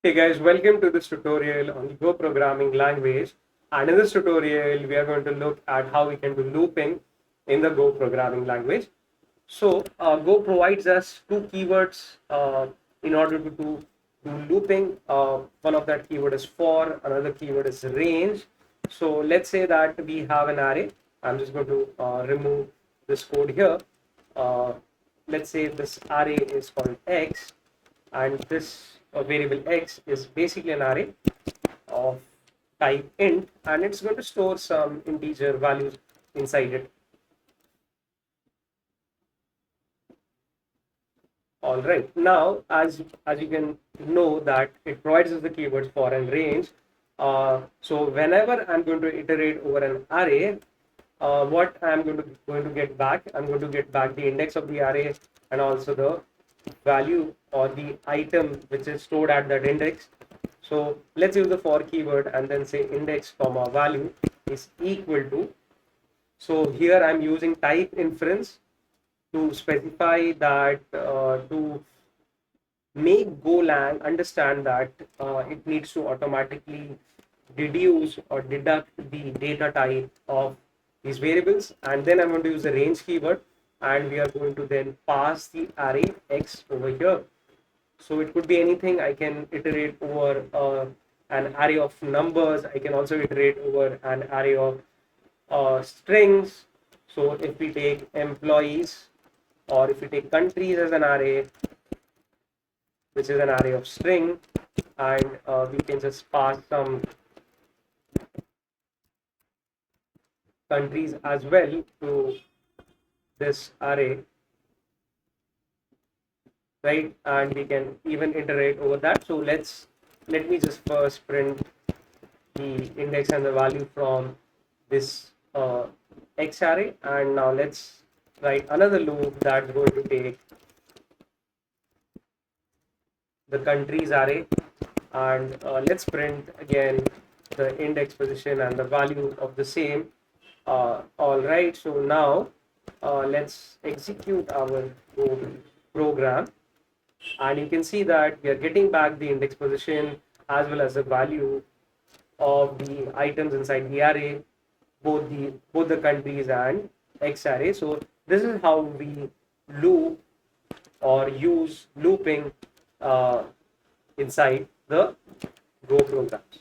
Hey guys, welcome to this tutorial on the Go programming language. And in this tutorial, we are going to look at how we can do looping in the Go programming language. So Go provides us two keywords in order to do looping. One of that keyword is for, another keyword is range. So let's say that we have an array. I'm just going to remove this code here. Uh, let's say this array is called X, and this variable X is basically an array of type int, and it's going to store some integer values inside it. All right, now as you can know that it provides us the keywords for and range. So whenever I'm going to iterate over an array, what I'm going to get back, I'm going to get back the index of the array and also the value or the item which is stored at that index. So let's use the for keyword and then say index comma value is equal to. So here I'm using type inference to specify that to make Golang understand that it needs to automatically deduce or deduct the data type of these variables, and then I'm going to use the range keyword, and we are going to then pass the array X over here. So it could be anything. I can iterate over an array of numbers. I can also iterate over an array of strings. So if we take employees, or if we take countries as an array, which is an array of string, and we can just pass some countries as well to this array, right? And we can even iterate over that. So let me just first print the index and the value from this X array, and now let's write another loop that's going to take the countries array, and let's print again the index position and the value of the same. All right, so now let's execute our program, and you can see that we are getting back the index position as well as the value of the items inside the array, both the countries and X array. So this is how we loop or use looping inside the Go programs.